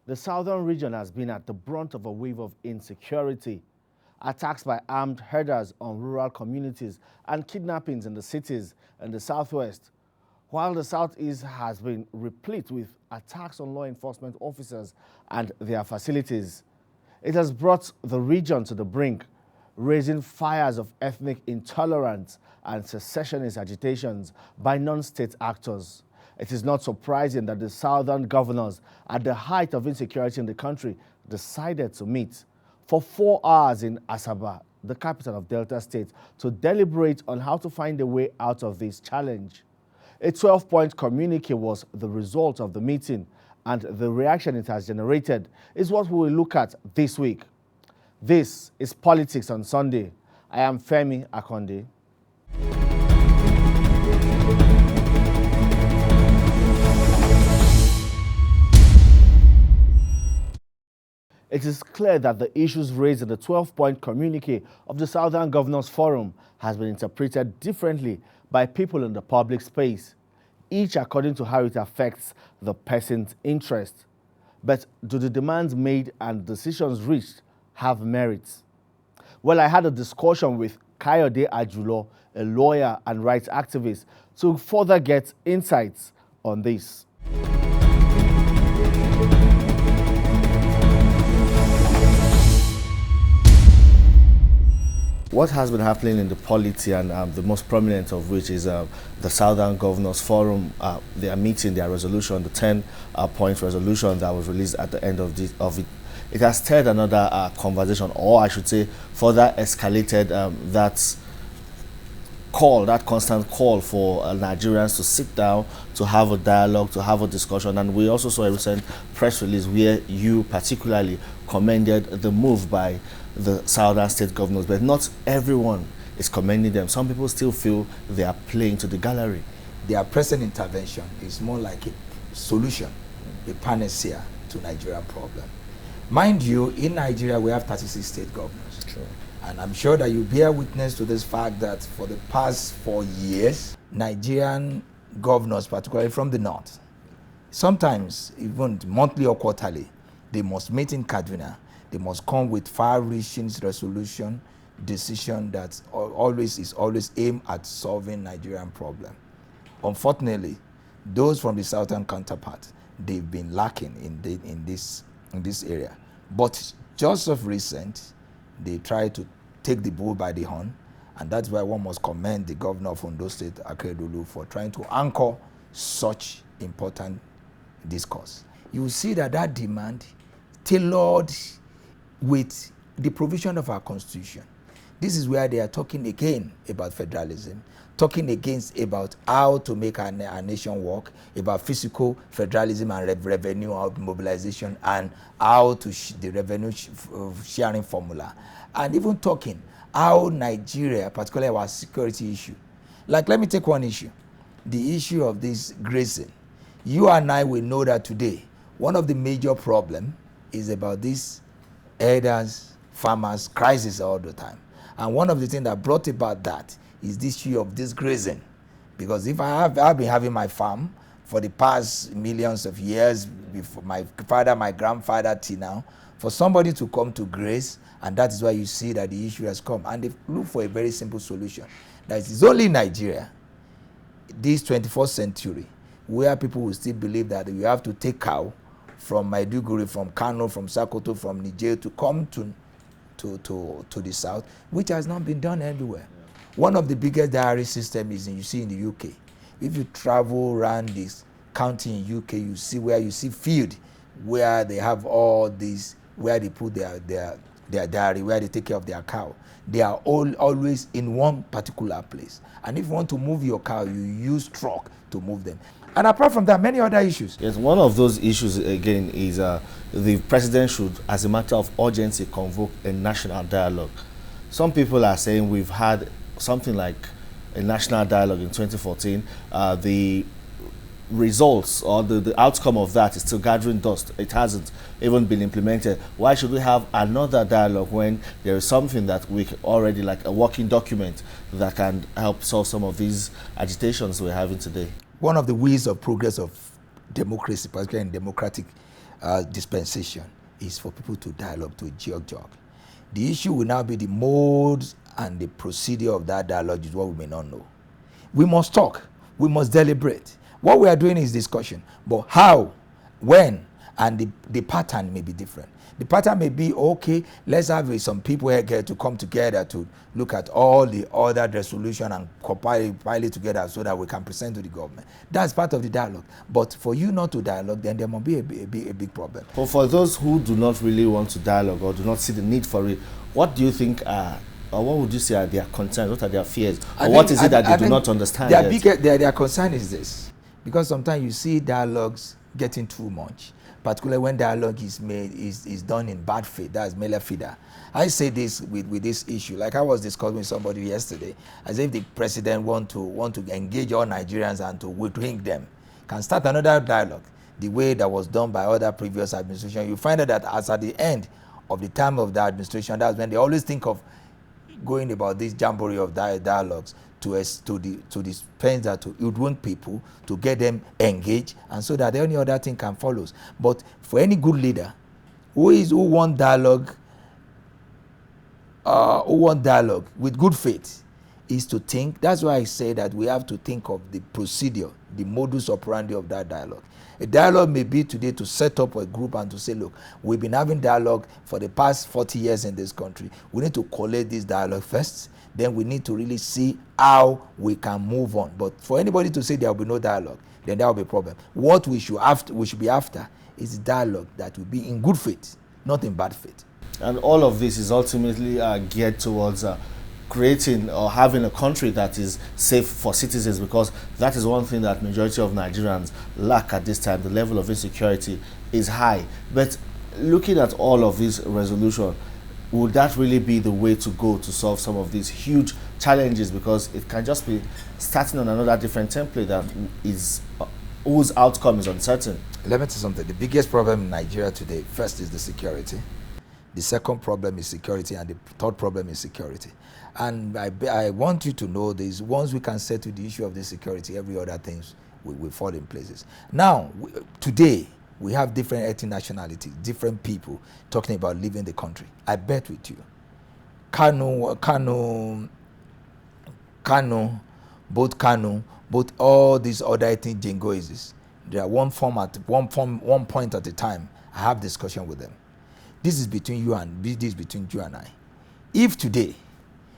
The southern region has been at the brunt of a wave of insecurity. Attacks by armed herders on rural communities and kidnappings in the cities in the southwest, while the southeast has been replete with attacks on law enforcement officers and their facilities. It has brought the region to the brink, raising fires of ethnic intolerance and secessionist agitations by non-state actors. It is not surprising that the southern governors, at the height of insecurity in the country, decided to meet for 4 hours in Asaba, the capital of Delta State, to deliberate on how to find a way out of this challenge. A 12-point communique was the result of the meeting, and the reaction it has generated is what we will look at this week. This is Politics on Sunday. I am Femi Akonde. It is clear that the issues raised in the 12-point communique of the Southern Governors Forum has been interpreted differently by people in the public space, each according to how it affects the person's interest. But do the demands made and decisions reached have merits? Well, I had a discussion with Kayode Ajulo, a lawyer and rights activist, to further get insights on this. What has been happening in the polity, and the most prominent of which is the Southern Governors Forum. They are meeting their resolution, the 10-point resolution that was released at the end of it. It has stirred another conversation, or I should say, further escalated that constant call for Nigerians to sit down, to have a dialogue, to have a discussion. And we also saw a recent press release where you particularly commended the move by the southern state governors, but not everyone is commending them. Some people still feel they are playing to the gallery. Their present intervention is more like a solution, a panacea to Nigerian problem. Mind you, in Nigeria we have 36 state governors. True. And I'm sure that you bear witness to this fact that for the past 4 years, Nigerian governors, particularly from the north, sometimes even monthly or quarterly, they must meet in Kaduna. They must come with far-reaching resolution, decision that is always aimed at solving Nigerian problem. Unfortunately, those from the southern counterpart, they've been lacking in this area. But just of recent, they tried to take the bull by the horn, and that's why one must commend the governor of Ondo State, Kayode Ajulo, for trying to anchor such important discourse. You will see that demand tailored with the provision of our constitution. This is where they are talking again about federalism, talking against about how to make our nation work, about physical federalism and revenue mobilization, and how to the revenue sharing formula, and even talking how Nigeria, particularly our security issue. Like, let me take one issue, the issue of this grazing. You and I will know that today, one of the major problems is about this herders, farmers crisis all the time. And one of the things that brought about that is this issue of this grazing. Because if I've been having my farm for the past millions of years, before my father, my grandfather till now, for somebody to come to graze, and that is why you see that the issue has come. And they look for a very simple solution. That is only in Nigeria, this 21st century, where people will still believe that you have to take cow from Maiduguri, from Kano, from Sokoto, from Niger to come to the south, which has not been done everywhere. One of the biggest dairy systems you see in the UK. If you travel around this county in UK, you see field where they have all these, where they put their dairy, where they take care of their cow. They are always in one particular place. And if you want to move your cow, you use truck to move them. And apart from that, many other issues. Yes, one of those issues, again, is the president should, as a matter of urgency, convoke a national dialogue. Some people are saying we've had something like a national dialogue in 2014. The results or the outcome of that is still gathering dust. It hasn't even been implemented. Why should we have another dialogue when there is something that we already, like a working document, that can help solve some of these agitations we're having today? One of the ways of progress of democracy, particularly in democratic dispensation is for people to dialogue, to jog. The issue will now be the modes and the procedure of that dialogue is what we may not know. We must talk. We must deliberate. What we are doing is discussion. But how, when, and the pattern may be different. The pattern may be, okay, let's have some people here to come together to look at all the other resolution and compile it together so that we can present to the government. That's part of the dialogue. But for you not to dialogue, then there must be a big problem. But for those who do not really want to dialogue or do not see the need for it, what do you think are, or what would you say are their concerns? What are their fears? Or what is it that they do not understand yet? Their concern is this. Because sometimes you see dialogues getting too much, particularly when dialogue is done in bad faith. That's mele fida. I say this with this issue, like I was discussing with somebody yesterday, as if the president want to engage all Nigerians and to wing them, can start another dialogue the way that was done by other previous administration. You find out that as at the end of the time of the administration, that's when they always think of going about this jamboree of dialogues to dispense that to hoodwink people, to get them engaged, and so that any other thing can follow. But for any good leader who want dialogue with good faith, is to think. That's why I say that we have to think of the procedure, the modus operandi of that dialogue. A dialogue may be today to set up a group and to say, look, we've been having dialogue for the past 40 years in this country. We need to collate this dialogue first. Then we need to really see how we can move on. But for anybody to say there will be no dialogue, then there will be a problem. What we should be after is dialogue that will be in good faith, not in bad faith. And all of this is ultimately geared towards creating or having a country that is safe for citizens, because that is one thing that majority of Nigerians lack at this time. The level of insecurity is high. But looking at all of this resolution, would that really be the way to go to solve some of these huge challenges? Because it can just be starting on another different template that is whose outcome is uncertain. Let me tell you something. The biggest problem in Nigeria today, first, is the security. The second problem is security, and the third problem is security. And I want you to know this: once we can settle the issue of the security, every other things will fall in places. Now, today, we have different ethnic nationalities, different people talking about leaving the country. I bet with you, Kano, both all these other ethnic jingoises, they are one point at a time. I have discussion with them. This is between you and I. If today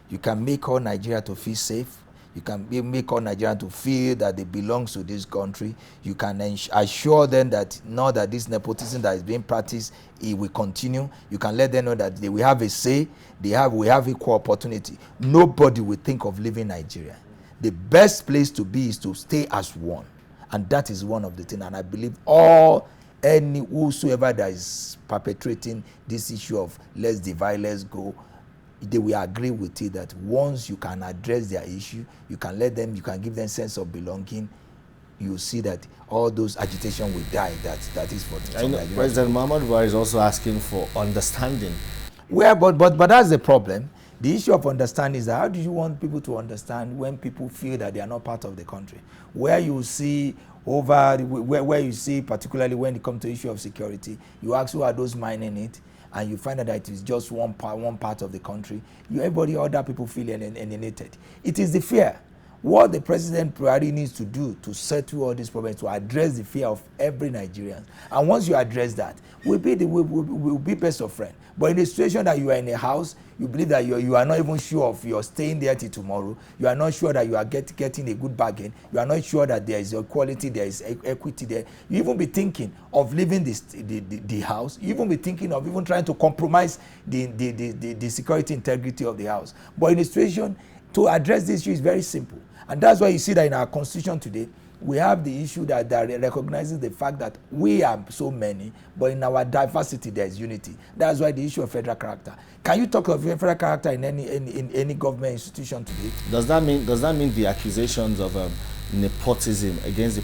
you can make all Nigeria to feel safe, you can make all Nigerians to feel that they belong to this country, you can assure them that now that this nepotism that is being practiced, it will continue. You can let them know that they will have a say, we have equal opportunity. Nobody will think of leaving Nigeria. The best place to be is to stay as one. And that is one of the things. And I believe whosoever that is perpetrating this issue of let's divide, let's go, they will agree with it that once you can address their issue, you can give them sense of belonging, you see that all those agitation will die. That is for some Nigerians. President Muhammadu Buhari is also asking for understanding. Well, but that's the problem. The issue of understanding is that how do you want people to understand when people feel that they are not part of the country? Where you see particularly when it comes to issue of security, you ask who are those mining it, and you find out that it is just one part of the country. Everybody, other people feel alienated. It is the fear. What the president priority needs to do to settle all these problems, to address the fear of every Nigerian. And once you address that, we'll be best of friends. But in a situation that you are in a house, you believe that you are not even sure of your staying there till tomorrow, you are not sure that you are getting a good bargain, you are not sure that there is equality, there is equity there, you even be thinking of leaving the house, you even be thinking of even trying to compromise the security integrity of the house. But in a situation, to address this issue is very simple. And that's why you see that in our constitution today, we have the issue that recognizes the fact that we are so many, but in our diversity there is unity. That's why the issue of federal character. Can you talk of federal character in any government institution today? Does that mean the accusations of nepotism against the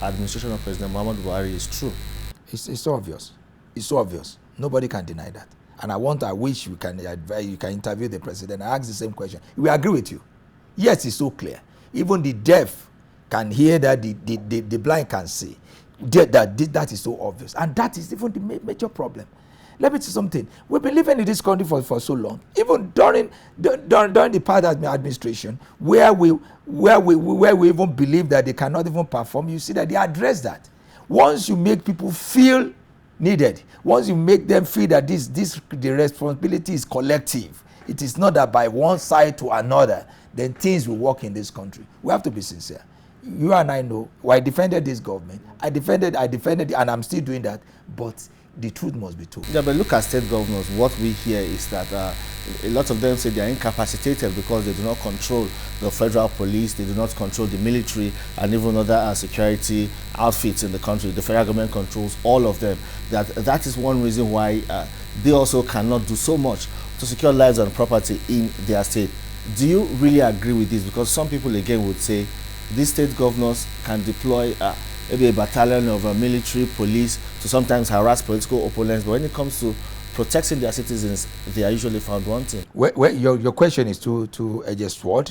administration of President Muhammadu Buhari is true? It's so obvious. It's so obvious. Nobody can deny that. And I wish you can interview the president and ask the same question. We agree with you. Yes, it's so clear. Even the deaf can hear that the blind can see. That is so obvious, and that is even the major problem. Let me tell you something. We've been living in this country for so long. Even during the past administration, where we even believe that they cannot even perform, you see that they address that. Once you make people feel needed, once you make them feel that the responsibility is collective, it is not that by one side to another, then things will work in this country. We have to be sincere. You and I know, I defended this government. I defended, and I'm still doing that. But the truth must be told. Yeah, but look at state governors. What we hear is that a lot of them say they are incapacitated because they do not control the federal police, they do not control the military, and even other security outfits in the country. The federal government controls all of them. That is one reason why they also cannot do so much to secure lives and property in their state. Do you really agree with this? Because some people again would say these state governors can deploy maybe a battalion of military police to sometimes harass political opponents, but when it comes to protecting their citizens, they are usually found wanting. Well, your question is to edge sword.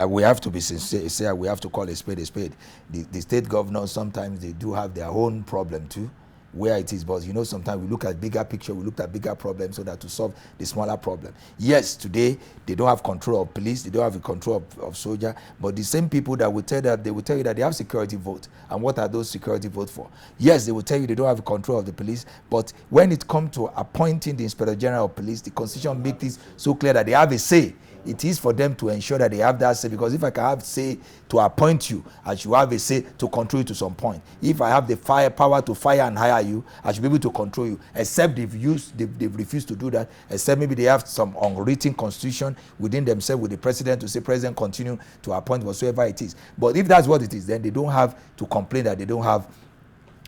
We have to be sincere. We have to call a spade a spade. The state governors, sometimes they do have their own problem too, where it is, but you know, sometimes we look at bigger picture, we look at bigger problems so that to solve the smaller problem. Yes, today they don't have control of police, they don't have the control of soldier, but the same people that will tell that they will tell you that they have security vote. And what are those security votes for? Yes, they will tell you they don't have control of the police, but when it comes to appointing the Inspector General of Police, the Constitution makes it so clear that they have a say. It is for them to ensure that they have that say, because if I can have say to appoint you, I should have a say to control you to some point. If I have the power to fire and hire you, I should be able to control you, except they've refused to do that, except maybe they have some unwritten constitution within themselves with the president to say, President, continue to appoint whatsoever it is. But if that's what it is, then they don't have to complain that they don't have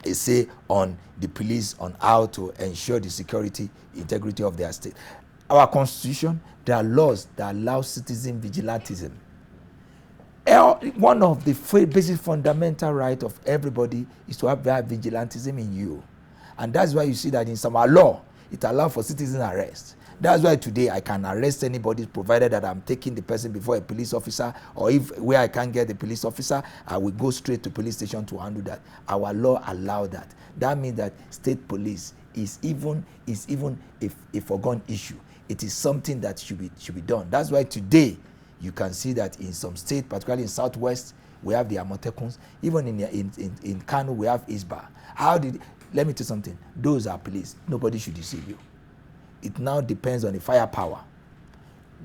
a say on the police, on how to ensure the security, integrity of their state. Our constitution, there are laws that allow citizen vigilantism. One of the basic fundamental rights of everybody is to have that vigilantism in you. And that's why you see that in some law, it allows for citizen arrest. That's why today I can arrest anybody provided that I'm taking the person before a police officer, or if where I can't get the police officer, I will go straight to police station to handle that. Our law allows that. That means that state police is even a foregone issue. It is something that should be done. That's why today you can see that in some states, particularly in Southwest, we have the Amotekuns. Even in Kano, we have Isba. Let me tell you something. Those are police. Nobody should deceive you. It now depends on the firepower.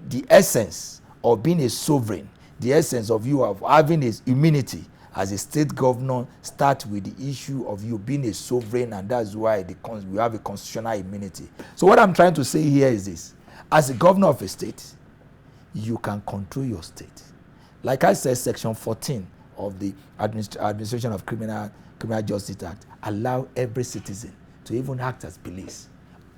The essence of being a sovereign, the essence of you of having a immunity as a state governor starts with the issue of you being a sovereign, and that's why we have a constitutional immunity. So what I'm trying to say here is this. As a governor of a state, you can control your state. Like I said, Section 14 of the Administration of Criminal Justice Act allow every citizen to even act as police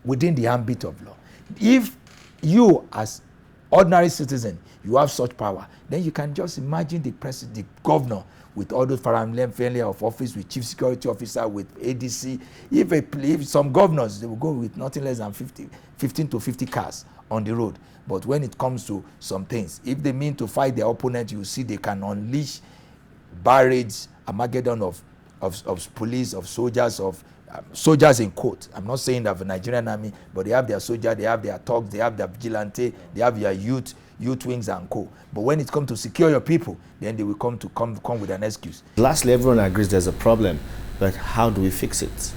within the ambit of law. If you as ordinary citizen, you have such power, then you can just imagine the governor with all those family of office, with chief security officer, with ADC. If some governors, they will go with nothing less than 15 to 50 cars on the road. But when it comes to some things, if they mean to fight their opponent, you see they can unleash barrage, Armageddon of police, of soldiers, soldiers in quote. I'm not saying that the Nigerian army, but they have their soldiers, they have their thugs, they have their vigilante, they have their youth wings and co. But when it comes to secure your people, then they will come with an excuse. Lastly, everyone agrees there's a problem, but how do we fix it?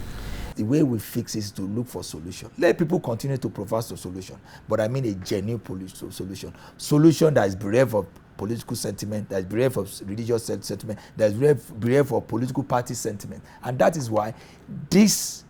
The way we fix it is to look for solution. Let people continue to provide the solution, but I mean a genuine solution. Solution that is bereft of political sentiment, that is bereft of religious sentiment, that is bereft of political party sentiment. And that is why this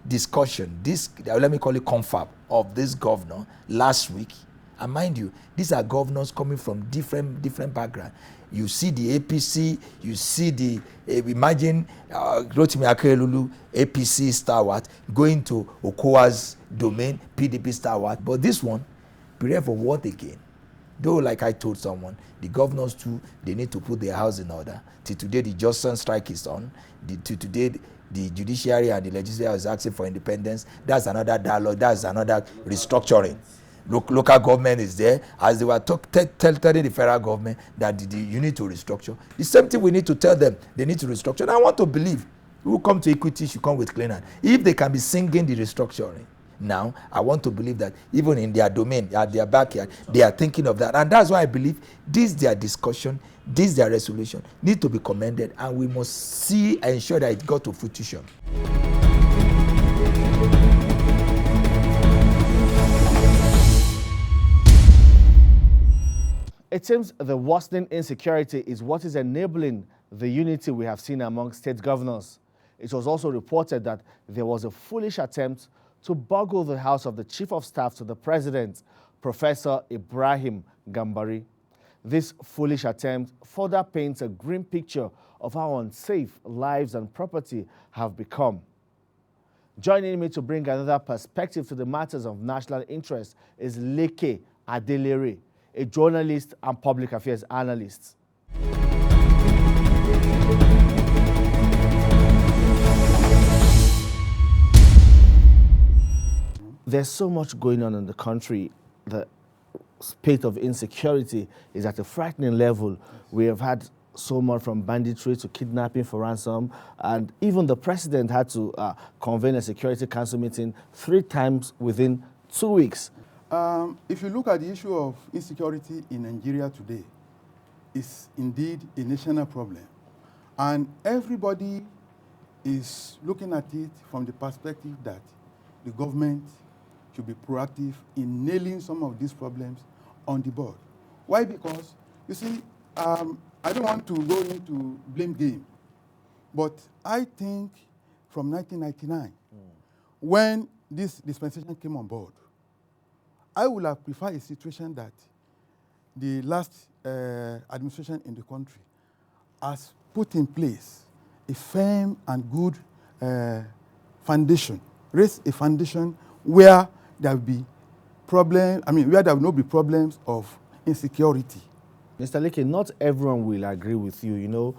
discussion, let me call it confab, of this governor last week, and mind you, these are governors coming from different backgrounds. You see the APC, you see imagine Rotimi Akeredolu, APC stalwart, going to Okowa's domain, PDP stalwart. But this one, bereft of what again? Though, like I told someone, the governors too, they need to put their house in order. Till today, the Johnson strike is on. Till today, the judiciary and the legislature is asking for independence. That's another dialogue. That's another restructuring. Local government is there, as they were telling the federal government that you need to restructure. The same thing we need to tell them. They need to restructure. And I want to believe Who come to Equity should come with clean hand. If they can be singing the restructuring now, I want to believe that even in their domain, at their backyard, they are thinking of that. And that's why I believe this their discussion, this their resolution need to be commended, and we must see and ensure that it got to fruition. It seems the worsening insecurity is what is enabling the unity we have seen among state governors. It was also reported that there was a foolish attempt to boggle the house of the Chief of Staff to the President, Professor Ibrahim Gambari. This foolish attempt further paints a grim picture of how unsafe lives and property have become. Joining me to bring another perspective to the matters of national interest is Leke Adelere, a journalist and public affairs analyst. There's so much going on in the country. The spate of insecurity is at a frightening level. We have had so much from banditry to kidnapping for ransom, and even the president had to convene a Security Council meeting 3 times within 2 weeks. If you look at the issue of insecurity in Nigeria today, it's indeed a national problem. And everybody is looking at it from the perspective that the government should be proactive in nailing some of these problems on the board. Why? Because, you see, I don't want to go into blame game, but I think from 1999, when this dispensation came on board, I would have preferred a situation that the last administration in the country has put in place a firm and good foundation, raise a foundation where there will be where there will not be problems of insecurity. Mr. Leke, not everyone will agree with you. You know,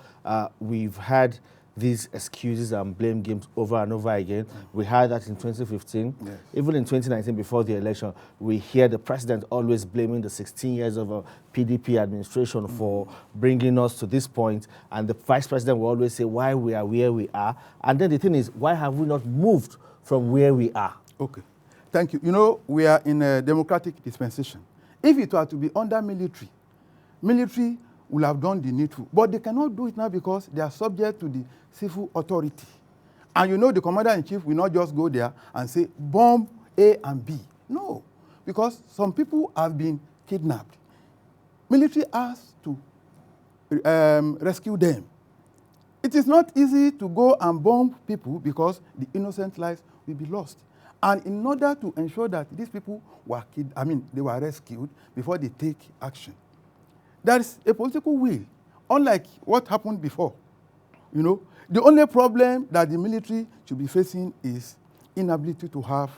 we've had these excuses and blame games over and over again. We had that in 2015. Yes. Even in 2019, before the election, we hear the president always blaming the 16 years of a PDP administration for bringing us to this point. And the vice president will always say why we are where we are. And then the thing is, why have we not moved from where we are? Okay. Thank you. You know, we are in a democratic dispensation. If it were to be under military will have done the needful. But they cannot do it now because they are subject to the civil authority. And you know the commander-in-chief will not just go there and say, bomb A and B. No, because some people have been kidnapped. Military has to rescue them. It is not easy to go and bomb people because the innocent lives will be lost. And in order to ensure that these people were they were rescued before they take action, there is a political will, unlike what happened before. You know, the only problem that the military should be facing is inability to have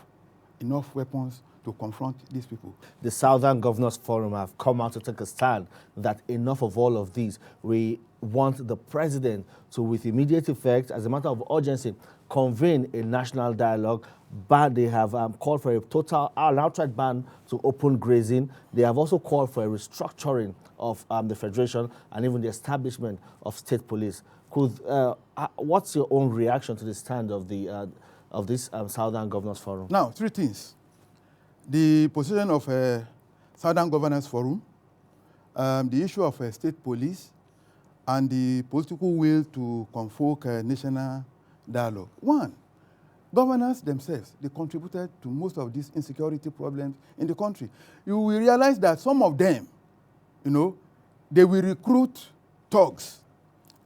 enough weapons to confront these people. The Southern Governors Forum have come out to take a stand that enough of all of these. We want the president to, with immediate effect, as a matter of urgency, convene a national dialogue. But they have called for an outright ban to open grazing. They have also called for a restructuring of the federation and even the establishment of state police. What's your own reaction to the stand of this Southern Governors Forum? Now, 3 things. The position of Southern Governors Forum, the issue of state police, and the political will to convoke a national dialogue. 1, governors themselves, they contributed to most of these insecurity problems in the country. You will realize that some of them, you know, they will recruit thugs.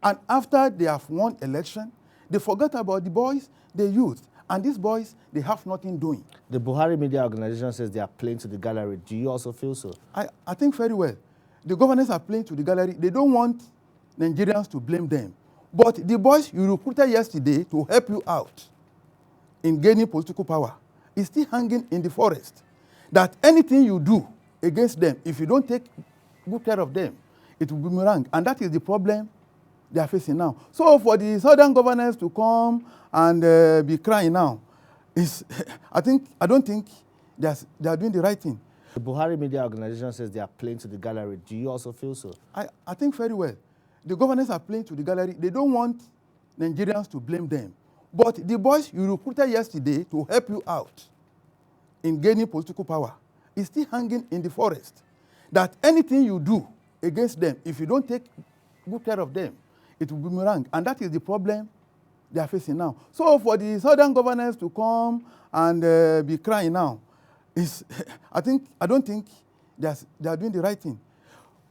And after they have won election, they forget about the boys they used. And these boys, they have nothing doing. The Buhari Media Organization says they are playing to the gallery. Do you also feel so? I think very well. The governors are playing to the gallery. They don't want Nigerians to blame them. But the boys you recruited yesterday to help you out in gaining political power is still hanging in the forest. That anything you do against them, if you don't take good care of them, it will boomerang. And that is the problem they are facing now. So for the southern governors to come and be crying now, I don't think they are doing the right thing. The Buhari Media Organization says they are playing to the gallery. Do you also feel so? I think very well. The governors are playing to the gallery. They don't want Nigerians to blame them. But the boys you recruited yesterday to help you out in gaining political power is still hanging in the forest. That anything you do against them, if you don't take good care of them, it will boomerang. And that is the problem they are facing now. So for the southern governors to come and be crying now, is I don't think they are doing the right thing.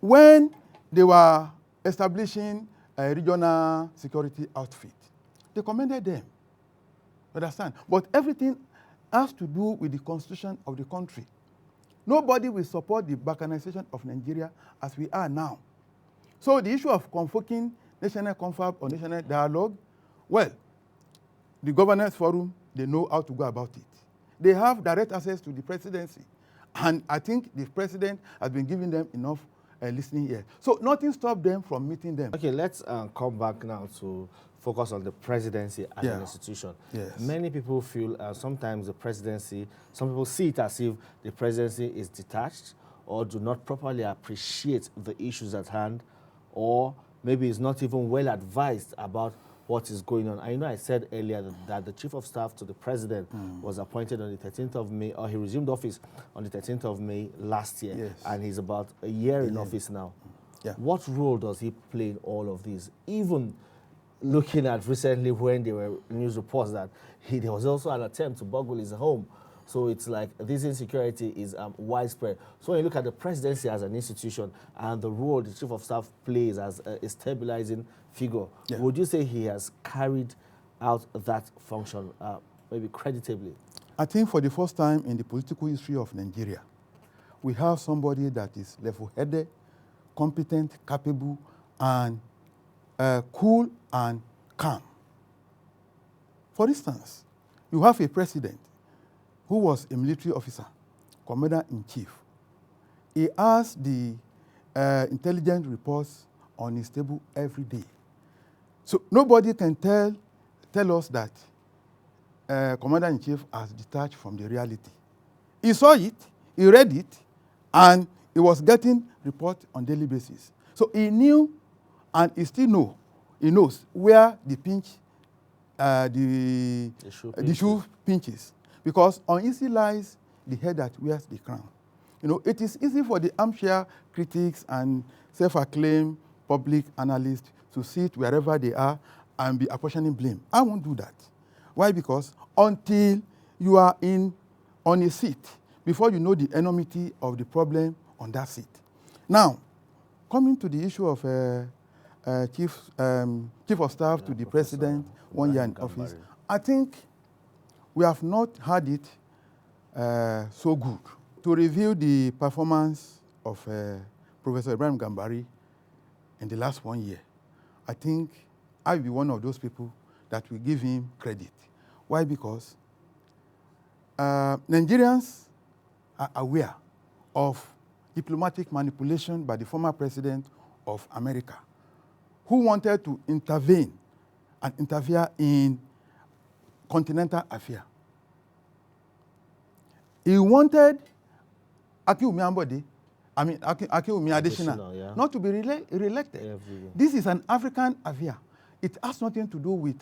When they were establishing a regional security outfit, they commended them. Understand? But everything has to do with the constitution of the country. Nobody will support the balkanization of Nigeria as we are now. So the issue of convoking national confab or national dialogue, well, the governance forum, they know how to go about it. They have direct access to the presidency. And I think the president has been giving them enough listening ear. So nothing stopped them from meeting them. Okay, let's come back now to focus on the presidency as an institution. Yes. Many people feel sometimes the presidency, some people see it as if the presidency is detached or do not properly appreciate the issues at hand, or maybe is not even well advised about what is going on. I know I said earlier that the chief of staff to the president was appointed on the 13th of May, or he resumed office on the 13th of May last year, Yes. and he's about a year in office now. Yeah. What role does he play in all of this? Even looking at recently when there were news reports that there was also an attempt to burgle his home. So it's like this insecurity is widespread. So when you look at the presidency as an institution and the role the chief of staff plays as a stabilizing figure, would you say he has carried out that function maybe creditably? I think for the first time in the political history of Nigeria, we have somebody that is level-headed, competent, capable, and cool and calm. For instance, you have a president who was a military officer, commander-in-chief. He has the intelligence reports on his table every day. So nobody can tell us that commander-in-chief has detached from the reality. He saw it, he read it, and he was getting reports on daily basis. So he knew, and he still knows where the shoe pinches. Because on easy lies the head that wears the crown. You know, it is easy for the armchair critics and self-acclaimed public analysts to sit wherever they are and be apportioning blame. I won't do that. Why? Because until you are on a seat, before you know the enormity of the problem on that seat. Now, coming to the issue of chief of staff to the president, 1 year in office, I think we have not had it so good. To review the performance of Professor Ibrahim Gambari in the last 1 year, I think I'll be one of those people that will give him credit. Why? Because Nigerians are aware of diplomatic manipulation by the former president of America, who wanted to intervene and interfere in continental affairs. He wanted Akiwumi Adesina not to be re-elected. This is an African affair. It has nothing to do with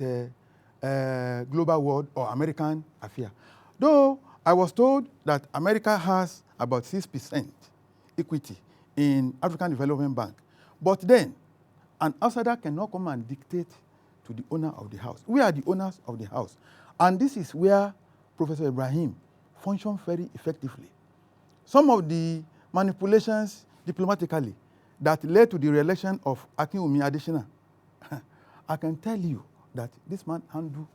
global world or American affair. Though I was told that America has about 6% equity in African Development Bank. But then, an outsider cannot come and dictate to the owner of the house. We are the owners of the house. And this is where Professor Ibrahim functioned very effectively. Some of the manipulations diplomatically that led to the re-election of Akiwumi Adesina, I can tell you that this man handled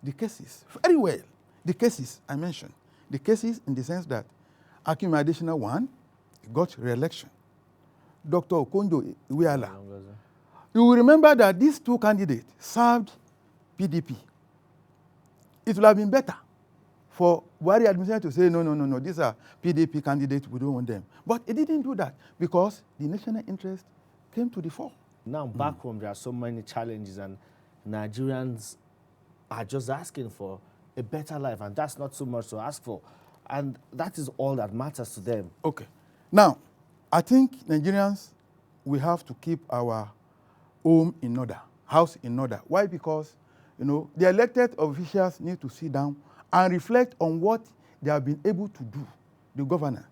the cases very well. The cases I mentioned, the cases in the sense that Akiwumi Adesina won, he got re-election. Dr. Okonjo-Iweala. You will remember that these two candidates served PDP. It would have been better for Buhari administration to say, no, these are PDP candidates, we don't want them. But it didn't do that because the national interest came to the fore. Now, back home, there are so many challenges, and Nigerians are just asking for a better life, and that's not so much to ask for. And that is all that matters to them. Okay. Now, I think Nigerians, we have to keep our home in order. house in order. Why? Because, the elected officials need to sit down and reflect on what they have been able to do, the governor.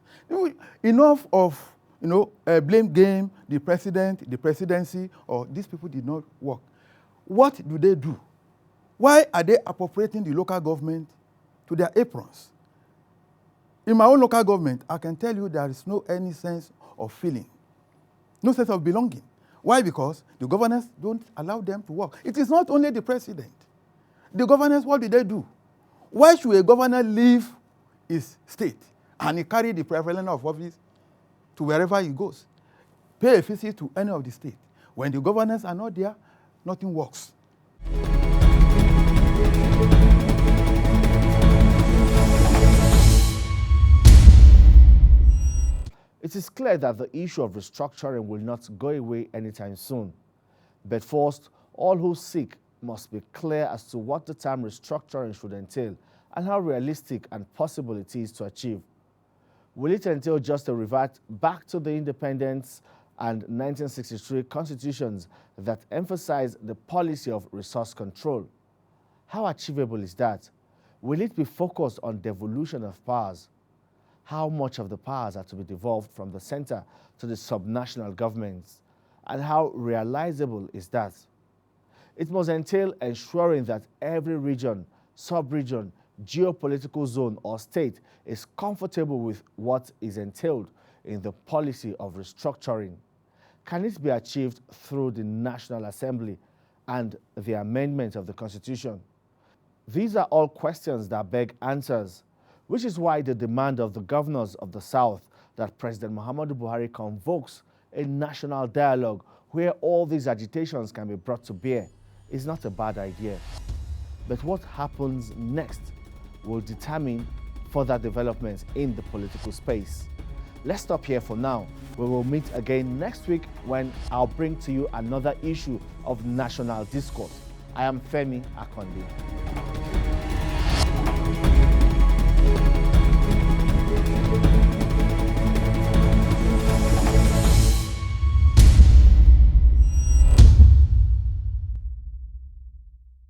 Enough of, blame game, the president, the presidency, or these people did not work. What do they do? Why are they appropriating the local government to their aprons? In my own local government, I can tell you there is no any sense of feeling, no sense of belonging. Why? Because the governors don't allow them to work. It is not only the president. The governors, what do they do? Why should a governor leave his state and he carry the prevalence of office to wherever he goes? Pay a visit to any of the states. When the governors are not there, nothing works. It is clear that the issue of restructuring will not go away anytime soon. But first, all who seek must be clear as to what the term restructuring should entail and how realistic and possible it is to achieve. Will it entail just a revert back to the independence and 1963 constitutions that emphasize the policy of resource control? How achievable is that? Will it be focused on devolution of powers? How much of the powers are to be devolved from the center to the subnational governments? And how realizable is that? It must entail ensuring that every region, sub-region, geopolitical zone or state is comfortable with what is entailed in the policy of restructuring. Can it be achieved through the National Assembly and the amendment of the Constitution? These are all questions that beg answers, which is why the demand of the governors of the South that President Muhammadu Buhari convokes a national dialogue where all these agitations can be brought to bear is not a bad idea. But what happens next will determine further developments in the political space. Let's stop here for now. We will meet again next week when I'll bring to you another issue of national discourse. I am Femi Akonde.